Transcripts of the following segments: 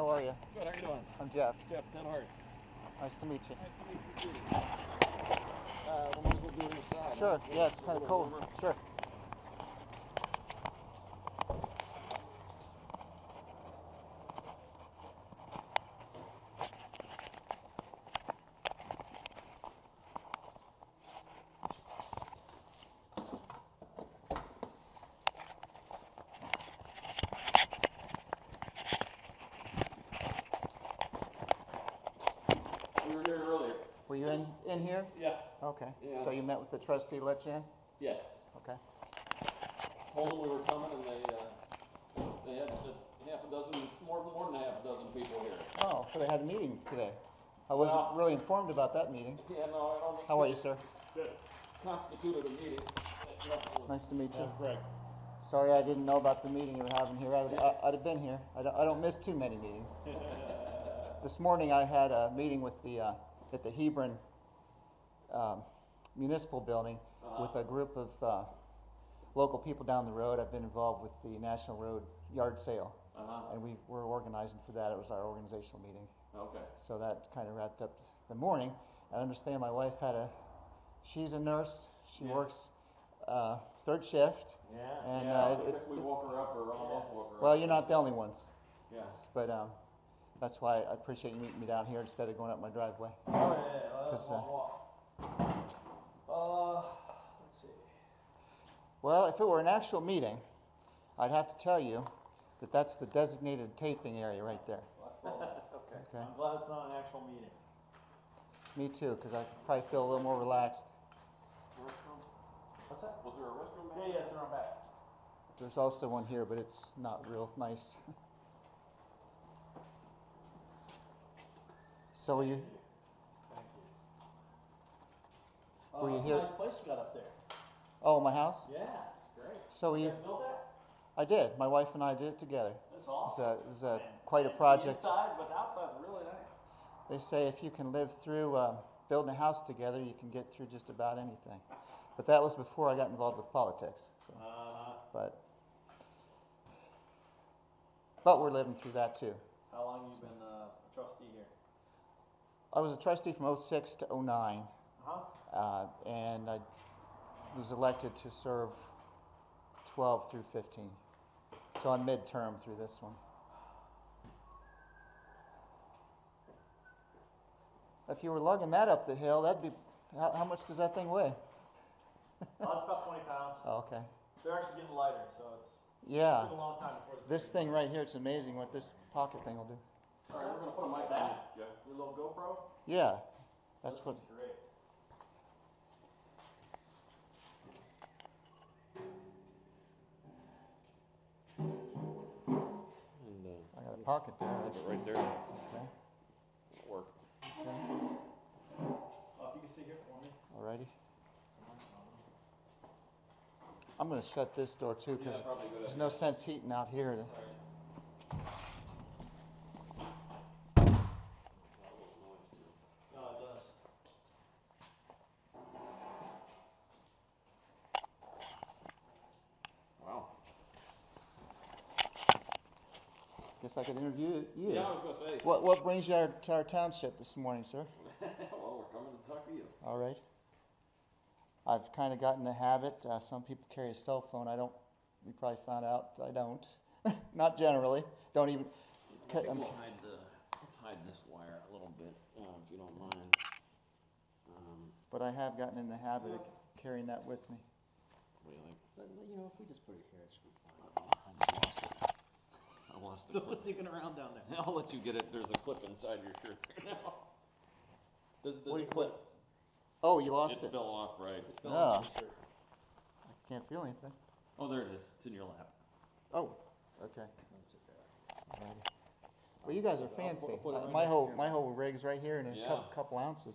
How are you? Good, how you doing? I'm Jeff. Jeff, Ted Hart. Nice to meet you. Nice to meet you too. We might as well do it inside. Sure, Huh? yeah, it's kind of cold. Warmer. Sure. We were here earlier. Were you in here? Yeah. Okay. Yeah. So you met with the trustee, let you in? Yes. Okay. Told them we were coming and they had half a dozen, more than half a dozen people here. Oh, so they had a meeting today. I wasn't Well- really informed about that meeting. Yeah, no, I don't think. How are you, sir? Good. Constituted a meeting. That's what was- Nice to meet you. Greg. Sorry I didn't know about the meeting you were having here. I'd have been here. I don't miss too many meetings. This morning I had a meeting with the at the Hebron Municipal Building with a group of local people down the road. I've been involved with the National Road Yard Sale, and we're organizing for that. It was our organizational meeting. Okay. So that kind of wrapped up the morning. I understand my wife she's a nurse. She works third shift. Yeah. And, I guess we woke her up or almost woke her up. Well, you're not the only ones. Yeah. But that's why I appreciate you meeting me down here instead of going up my driveway. Oh, yeah, that's 'Cause, a long walk. Let's see. Well, if it were an actual meeting, I'd have to tell you that that's the designated taping area right there. Okay. Okay. I'm glad it's not an actual meeting. Me too, because I probably feel a little more relaxed. Restroom? What's that? Was there a restroom back Yeah, there? it's in our back. There's also one here, but it's not real nice. So were you? Thank you. Were you it's here- a nice place you got up there. Oh, my house? Yeah, it's great. So You you? guys built that? I did. My wife and I did it together. That's It awesome. was a Man, quite a it's the project. inside, but the outside's really nice. They say if you can live through building a house together, you can get through just about anything. But that was before I got involved with politics. So, but we're living through that too. How long you been a trustee here? I was a trustee from 06 to 09, and I was elected to serve 12 through 15. So I'm midterm through this one. If you were lugging that up the hill, that'd be, how much does that thing weigh? Oh, it's about 20 pounds. Oh, okay. They're actually getting lighter, so it Yeah. took a long time before This thing right here, it's amazing what this pocket thing will do. All right, we're going to put a mic on you, Jeff. Your little GoPro? Yeah, that's This what. is great. And, I got a pocket there. put it right there. Okay. It worked. Okay. Oh, if you can see here for me. Alrighty. I'm going to shut this door too because Yeah, probably a good there's idea. no sense heating out here. No, it does. Wow. Guess I could interview you. Yeah, I was going to say. What brings you to our township this morning, sir? Well, we're coming to talk to you. All right. I've kind of gotten the habit. Some people carry a cell phone. I don't. We probably found out I don't. Not generally. Don't even. I think we'll let's hide this wire a little bit, if you don't mind. But I have gotten in the habit of carrying that with me. What do you think? But, you know, if we just put it here, it should be fine. I lost the Still clip. digging around down there. I'll let you get it. There's a clip inside your shirt there now. There's Wait, a clip. Oh, you lost It it. fell off right. Fell Oh. on your shirt. I can't feel anything. Oh, there it is. It's in your lap. Oh, okay. That's okay. Alrighty. Well, you guys are fancy. put it right My next whole to you. my whole rig's right here in a Yeah. couple ounces.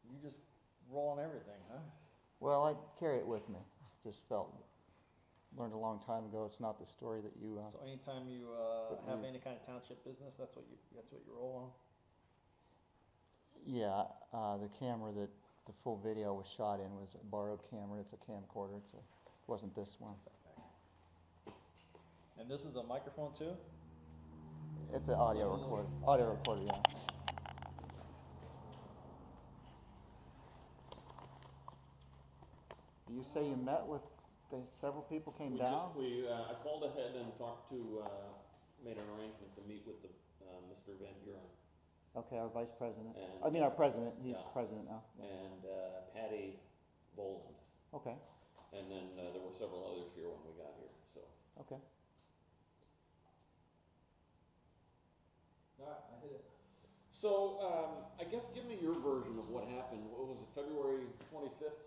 You just roll on everything, huh? Well, I carry it with me. Just learned a long time ago. It's not the story that you. So anytime you But have you- any kind of township business, that's what you roll on. Yeah, the camera that the full video was shot in was a borrowed camera. It's a camcorder. It wasn't this one. And this is a microphone too? It's an audio recorder. Audio recorder, yeah. You say you met with, several people came down? I called ahead and talked to, made an arrangement to meet with the, Mr. Van Buren. Okay, our vice president. And- I mean, our president. He's Yeah. president now. Yeah. And Patty Boland. Okay, And then there were several others here when we got here, so. okay. I hit it. So, I guess give me your version of what happened. What was it, February 25th?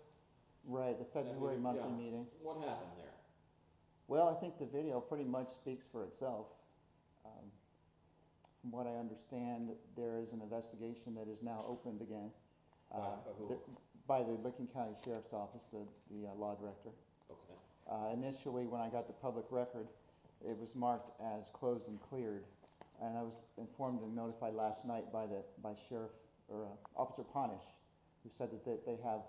Right, the February meeting, monthly yeah. meeting. What happened there? Well, I think the video pretty much speaks for itself. From what I understand, there is an investigation that is now opened again. By who? By the Licking County Sheriff's Office, the law director. Okay. Initially, when I got the public record, it was marked as closed and cleared. And I was informed and notified last night by Sheriff, or Officer Ponish, who said that they have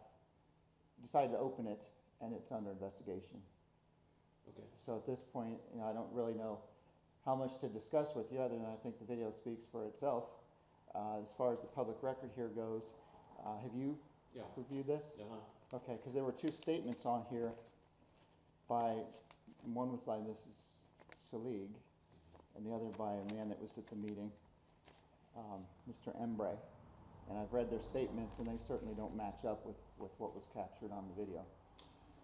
decided to open it and it's under investigation. Okay. So at this point, I don't really know how much to discuss with you, other than I think the video speaks for itself. As far as the public record here goes, have you Yeah. reviewed this? Uh-huh. Okay, because there were two statements on here one was by Mrs. Salig, and the other by a man that was at the meeting, Mr. Embray. And I've read their statements, and they certainly don't match up with what was captured on the video.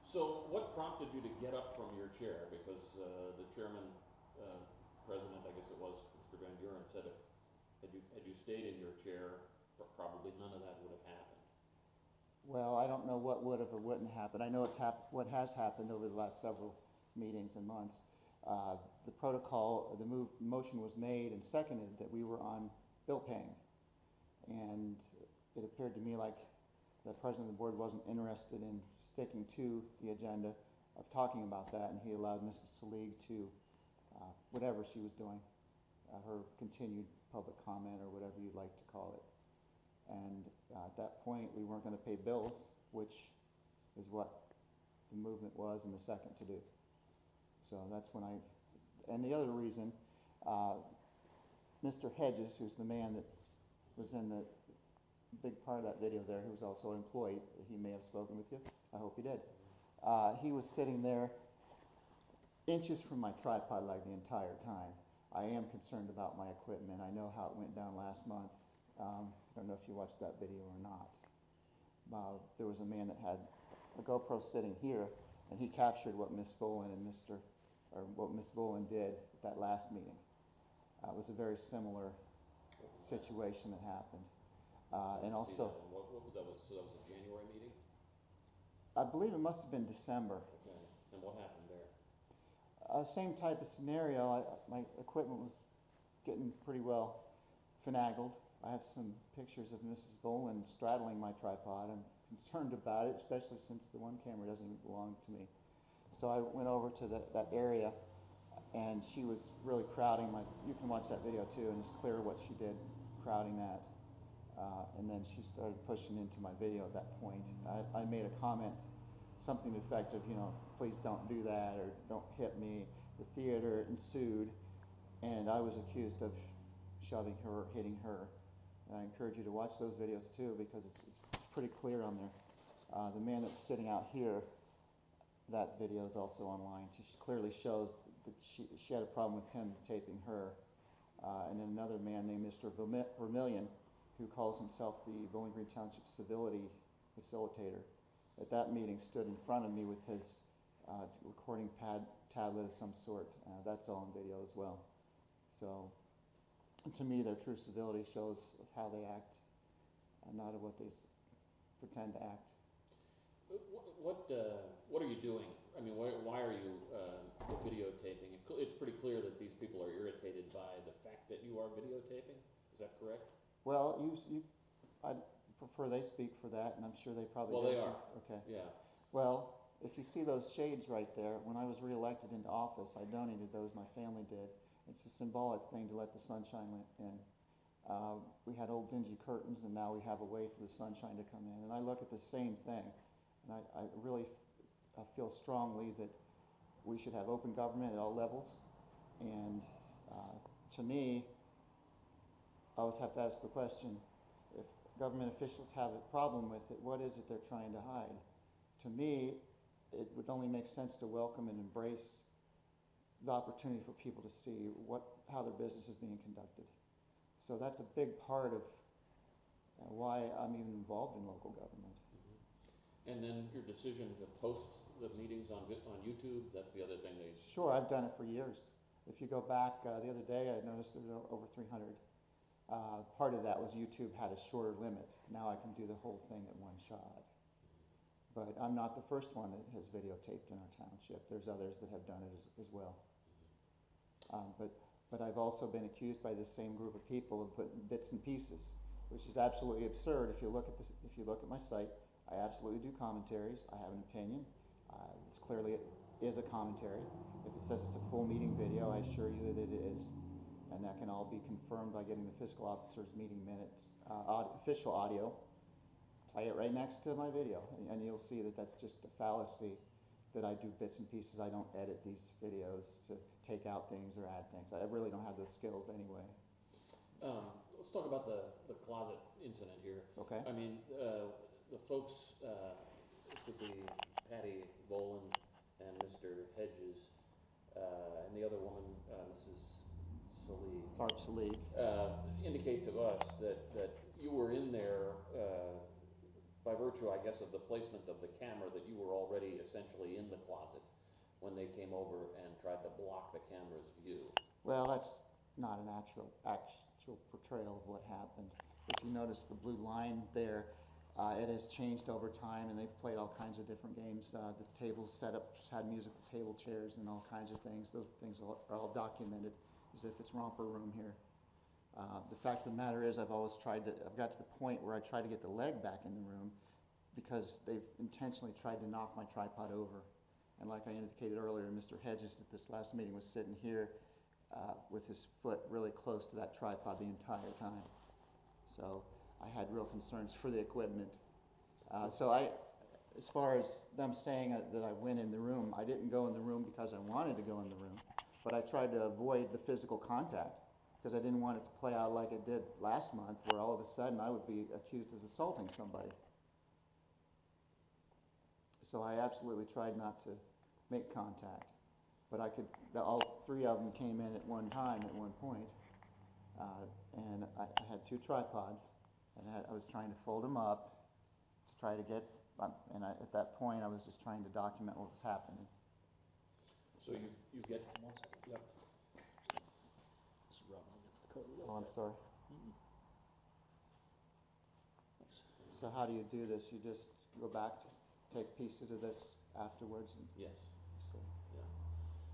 So what prompted you to get up from your chair? Because the chairman, president, I guess it was, Mr. Van Buren, said had you stayed in your chair, probably none of that would have happened. Well, I don't know what would have or wouldn't happen. I know what has happened over the last several meetings and months. The protocol, the motion was made and seconded that we were on bill paying. And it appeared to me like the president of the board wasn't interested in sticking to the agenda of talking about that, and he allowed Mrs. Salig to, whatever she was doing, her continued public comment or whatever you'd like to call it. And at that point, we weren't going to pay bills, which is what the movement was and the second to do. So that's when and the other reason, Mr. Hedges, who's the man that was in the big part of that video there, who was also an employee, he may have spoken with you. I hope he did. He was sitting there inches from my tripod like the entire time. I am concerned about my equipment. I know how it went down last month. I don't know if you watched that video or not. There was a man that had a GoPro sitting here, and he captured what Miss Boland what Miss Boland did at that last meeting. It was a very similar situation that happened. And also, What that was, so that was a January meeting? I believe it must have been December. Okay. And what happened there? Same type of scenario. My equipment was getting pretty well finagled. I have some pictures of Mrs. Boland straddling my tripod. I'm concerned about it, especially since the one camera doesn't even belong to me. So I went over to that area, and she was really crowding you can watch that video too, and it's clear what she did, crowding that. And then she started pushing into my video at that point. I made a comment, something effective, please don't do that, or don't hit me. The theater ensued, and I was accused of shoving her, hitting her. And I encourage you to watch those videos too, because it's pretty clear on there. The man that was sitting out here, that video is also online. She clearly shows that she had a problem with him taping her. And then another man named Mr. Vermillion, who calls himself the Bowling Green Township Civility Facilitator, at that meeting stood in front of me with his recording tablet of some sort. That's all on video as well. So, to me, their true civility shows of how they act, not of what they pretend to act. What are you doing? I mean, why are you videotaping? It's pretty clear that these people are irritated by the fact that you are videotaping. Is that correct? Well, I'd prefer they speak for that, and I'm sure they probably Well, do. they are. Okay. Yeah. Well, if you see those shades right there, when I was reelected into office, I donated those, my family did. It's a symbolic thing to let the sunshine in. We had old dingy curtains, and now we have a way for the sunshine to come in. And I look at the same thing, and I really feel strongly that we should have open government at all levels. And to me, I always have to ask the question, if government officials have a problem with it, what is it they're trying to hide? To me, it would only make sense to welcome and embrace the opportunity for people to see how their business is being conducted. So that's a big part of why I'm even involved in local government. And then your decision to post the meetings on YouTube, that's the other thing they... Sure, I've done it for years. If you go back the other day, I noticed there's over 300. Part of that was YouTube had a shorter limit. Now I can do the whole thing at one shot. But I'm not the first one that has videotaped in our township. There's others that have done it as well. But I've also been accused by this same group of people of putting bits and pieces, which is absolutely absurd. If you look at this, if you look at my site, I absolutely do commentaries. I have an opinion. It's clearly is a commentary. If it says it's a full meeting video, I assure you that it is, and that can all be confirmed by getting the fiscal officer's meeting minutes, official audio. Play it right next to my video, and you'll see that that's just a fallacy. That I do bits and pieces. I don't edit these videos to take out things or add things. I really don't have those skills anyway. Let's talk about the closet incident here. Okay. I mean, the folks, it could be Patty Boland and Mr. Hedges, and the other woman, Mrs. Salee. Clark Salee. Indicate to us that you were in there by virtue, I guess, of the placement of the camera, that you were already essentially in the closet when they came over and tried to block the camera's view. Well, that's not an actual portrayal of what happened. If you notice the blue line there, it has changed over time, and they've played all kinds of different games. The tables set up had musical table chairs and all kinds of things. Those things are all documented as if it's romper room here. The fact of the matter is, I've got to the point where I try to get the leg back in the room because they've intentionally tried to knock my tripod over. And like I indicated earlier, Mr. Hedges at this last meeting was sitting here with his foot really close to that tripod the entire time. So I had real concerns for the equipment. As far as them saying that I went in the room, I didn't go in the room because I wanted to go in the room, but I tried to avoid the physical contact, because I didn't want it to play out like it did last month, where all of a sudden I would be accused of assaulting somebody. So I absolutely tried not to make contact. But all three of them came in at one time, at one point. And I had two tripods, and I was trying to fold them up to try to get, at that point I was just trying to document what was happening. So you get... One second. Yep. This is rubbing against the code a little Oh, I'm bit. sorry. Thanks. So how do you do this? You just go back to take pieces of this afterwards and Yes. see. Yeah.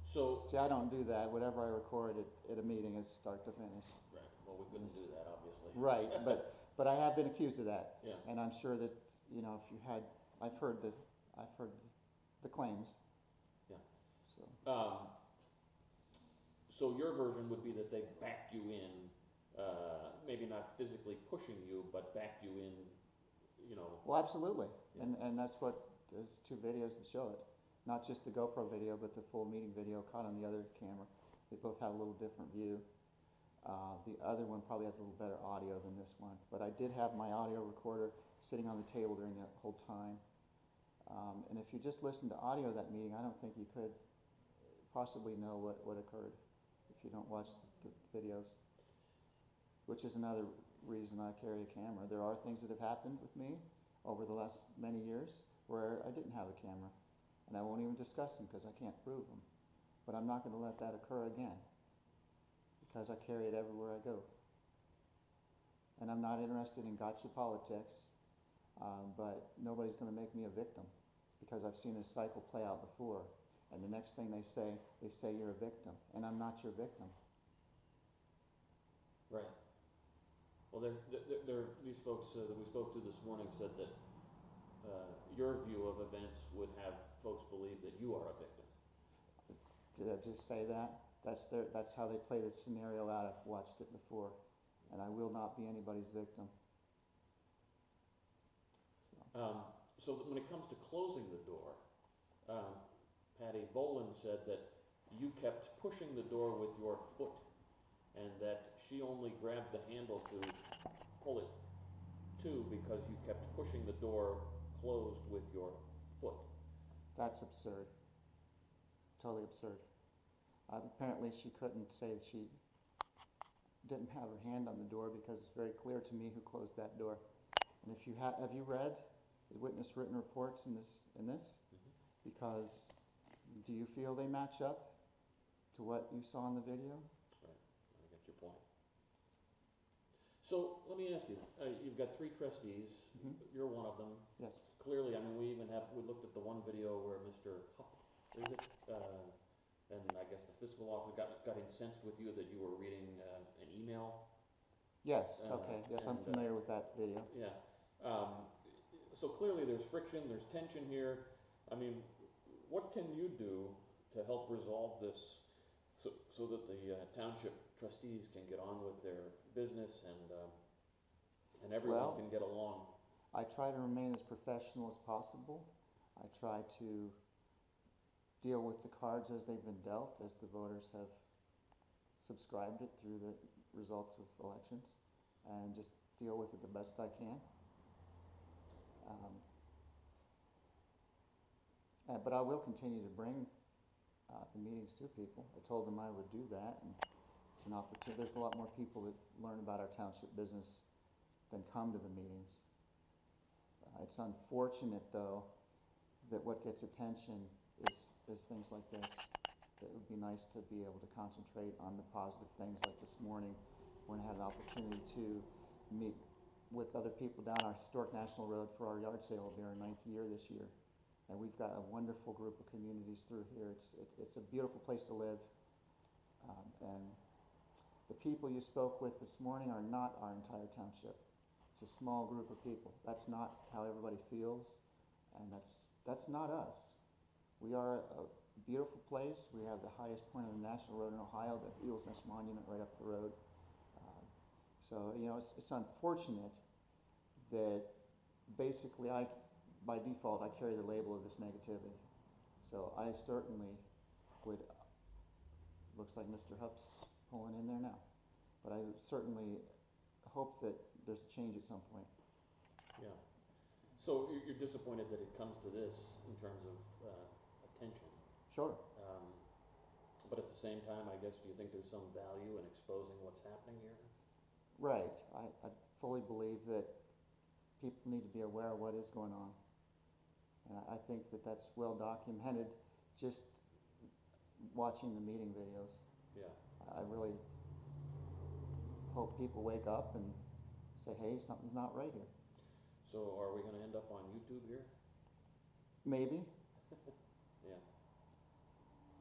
So... See, I don't do that. Whatever I record at a meeting is start to finish. Right. Well, we couldn't do that, obviously. Right, but I have been accused of that. Yeah. And I'm sure that, you know, I've heard the claims. Yeah. So. So your version would be that they backed you in, maybe not physically pushing you, but backed you in, you know. Well, absolutely. Yeah. And that's what, there's two videos that show it. Not just the GoPro video, but the full meeting video caught on the other camera. They both have a little different view. The other one probably has a little better audio than this one. But I did have my audio recorder sitting on the table during the whole time. And if you just listen to audio of that meeting, I don't think you could possibly know what occurred if you don't watch the videos. Which is another reason I carry a camera. There are things that have happened with me over the last many years where I didn't have a camera. And I won't even discuss them because I can't prove them. But I'm not going to let that occur again, because I carry it everywhere I go. And I'm not interested in gotcha politics, but nobody's going to make me a victim, because I've seen this cycle play out before. And the next thing they say you're a victim, and I'm not your victim. Right. Well, these folks that we spoke to this morning said that your view of events would have folks believe that you are a victim. Did I just say that? That's how they play this scenario out. I've watched it before, and I will not be anybody's victim. So when it comes to closing the door, Patty Boland said that you kept pushing the door with your foot, and that she only grabbed the handle to pull it to because you kept pushing the door closed with your foot. That's absurd. Totally absurd. Apparently she couldn't say that she didn't have her hand on the door because it's very clear to me who closed that door. And if you have you read the witness written reports in this? Mm-hmm. Because do you feel they match up to what you saw in the video? Right, I get your point. So let me ask you, you've got 3 trustees, Mhm. you're one of them. Yes. Clearly, I mean, we looked at the one video where Mr. Hupp, is it? And I guess the fiscal officer got incensed with you that you were reading an email. Yes, okay, yes, I'm and, familiar with that video. Yeah. So clearly there's friction, there's tension here. I mean, what can you do to help resolve this so that the township trustees can get on with their business and everyone Well, can get along? I try to remain as professional as possible. I try to deal with the cards as they've been dealt, as the voters have subscribed it through the results of elections, and just deal with it the best I can. But I will continue to bring the meetings to people. I told them I would do that, and it's an opportunity. There's a lot more people that learn about our township business than come to the meetings. It's unfortunate, though, that what gets attention is things like this. It would be nice to be able to concentrate on the positive things, like this morning when I had an opportunity to meet with other people down our historic National Road for our yard sale. It'll be our 9th year this year. And we've got a wonderful group of communities through here. It's a beautiful place to live. And the people you spoke with this morning are not our entire township. It's a small group of people. That's not how everybody feels, and that's not us. We are a beautiful place. We have the highest point on the National Road in Ohio, the Eagles Nest Monument right up the road. So, you know, it's unfortunate that basically by default, I carry the label of this negativity. So I certainly would, looks like Mr. Hupp's pulling in there now, but I certainly hope that there's a change at some point. Yeah. So you're disappointed that it comes to this in terms of attention. Sure. But at the same time, I guess, do you think there's some value in exposing what's happening here? Right. I fully believe that people need to be aware of what is going on. And I think that that's well documented just watching the meeting videos. Yeah. I really hope people wake up and say, hey, something's not right here. So are we going to end up on YouTube here? Maybe. Yeah.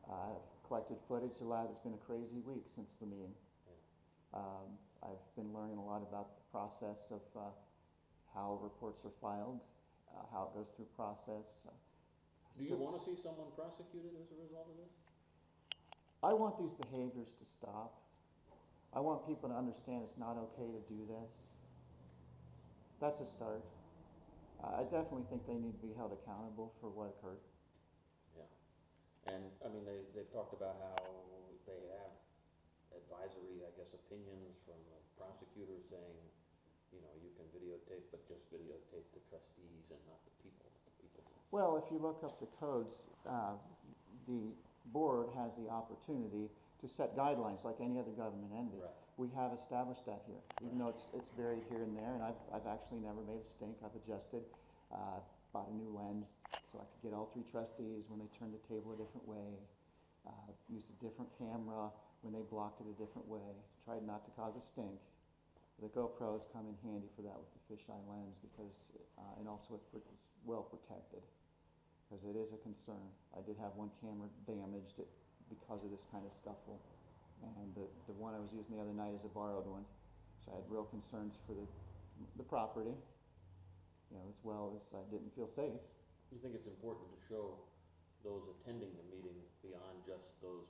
I've collected footage. It's been a crazy week since the meeting. Yeah. I've been learning a lot about the process of how reports are filed, how it goes through process. Do you want to see someone prosecuted as a result of this? I want these behaviors to stop. I want people to understand it's not okay to do this. That's a start. I definitely think they need to be held accountable for what occurred. Yeah. And, I mean, they've talked about how they have advisory, I guess, opinions from the prosecutor saying, you know, you can videotape, but just videotape the trustees and not the people. Well, if you look up the codes, the board has the opportunity to set guidelines like any other government entity. Right. We have established that here, even though it's buried here and there, and I've actually never made a stink. I've adjusted, bought a new lens so I could get all 3 trustees when they turned the table a different way, used a different camera when they blocked it a different way, tried not to cause a stink. The GoPros come in handy for that with the fisheye lens because, and also it was well protected because it is a concern. I did have one camera damaged because of this kind of scuffle. And the one I was using the other night is a borrowed one. So I had real concerns for the property, you know, as well as I didn't feel safe. You think it's important to show those attending the meeting beyond just those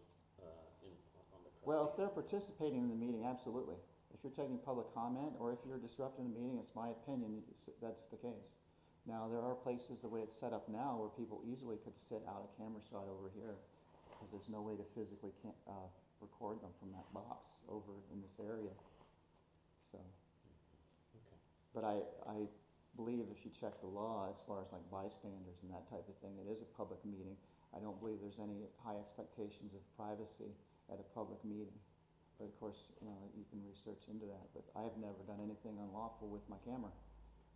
on the trustees? Well, if they're participating in the meeting, absolutely. If you're taking public comment or if you're disrupting the meeting, it's my opinion that's the case. Now, there are places, the way it's set up now, where people easily could sit out a camera shot over here because there's no way to physically record them from that box over in this area. So, Okay. but I believe if you check the law as far as like bystanders and that type of thing, it is a public meeting. I don't believe there's any high expectations of privacy at a public meeting. But of course, you know, you can research into that. But I have never done anything unlawful with my camera.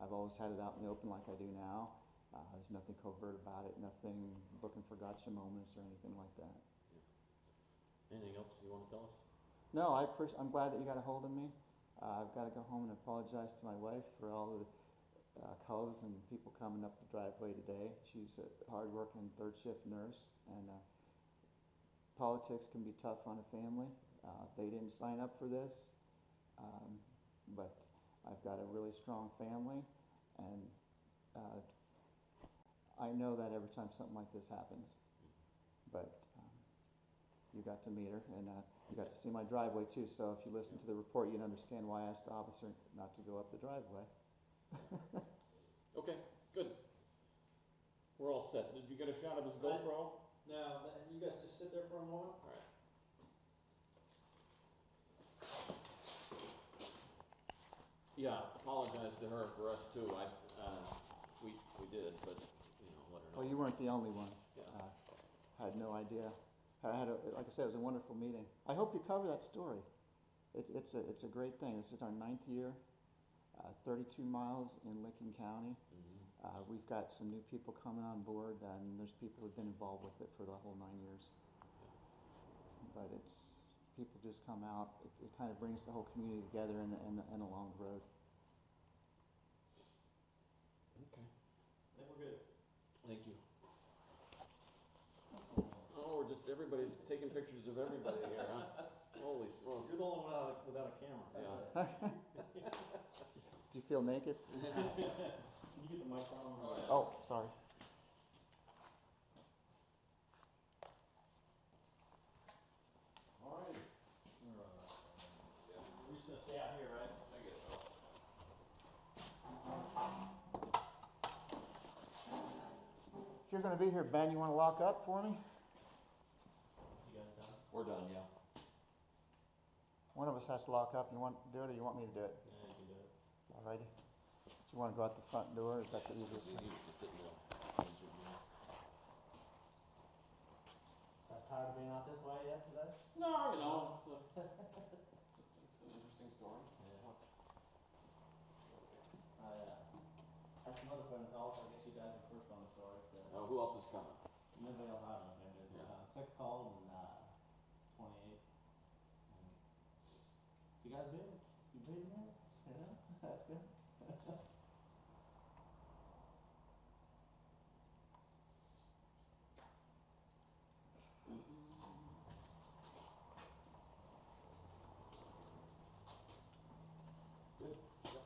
I've always had it out in the open like I do now. There's nothing covert about it, nothing looking for gotcha moments or anything like that. Anything else you want to tell us? No, I'm glad that you got a hold of me. I've got to go home and apologize to my wife for all the calls and people coming up the driveway today. She's a hard-working third-shift nurse, and politics can be tough on a family. They didn't sign up for this, but I've got a really strong family, and I know that every time something like this happens. But you got to meet her, and you got to see my driveway too, so if you listen to the report, you'd understand why I asked the officer not to go up the driveway. Okay, good. We're all set. Did you get a shot of his GoPro? No, you guys just sit there for a moment. All right. Yeah, apologize to her for us too. We did, but, you know, let her know. Well, you weren't the only one. Yeah. I had no idea. Like I said, it was a wonderful meeting. I hope you cover that story. It's a great thing. This is our 9th year, 32 miles in Lincoln County. Mm-hmm. We've got some new people coming on board, and there's people who've been involved with it for the whole 9 years. But people just come out. It kind of brings the whole community together and along the road. Okay. I think we're good. Thank you. Oh, everybody's taking pictures of everybody here, huh? Holy smokes. You're the only one without a camera. Yeah. Do you feel naked? Can you get the mic on? Oh, yeah. Oh, sorry. All right. We're just gonna stay out here, right? I guess so. If you're going to be here, Ben, you want to lock up for me? You guys done? We're done, yeah. One of us has to lock up. You want to do it, or you want me to do it? Yeah, you can do it. Alrighty. Do you want to go out the front door, or is that the easiest way? Guys tired of being out this way yet today? No, you know, it's an interesting story. Yeah. I had some other phone calls. I guess you guys are first on the story. So. Who else is coming? Nobody else I don't know. Yeah. 6 called and 28. You guys big? You big man? Yeah, that's good. Good. Yeah.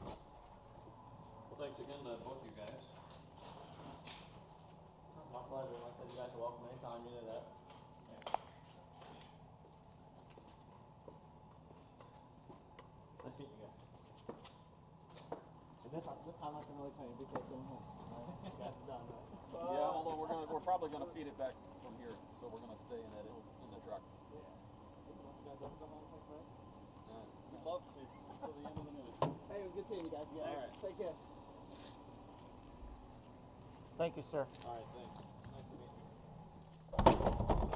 Well, thanks again to both you guys. My pleasure. Like I said, you guys are welcome anytime. You know that. Nice meeting you guys. This time I can really tell you because going home. Right? You guys are done, right? Yeah, although we're probably gonna feed it back from here, so we're gonna stay in the truck. Yeah. You guys ever come on and take breaks? We'd love to till the end of the meeting. Hey, it was good seeing you guys. All right. Take care. Thank you, sir. All right, thanks. Nice to meet you.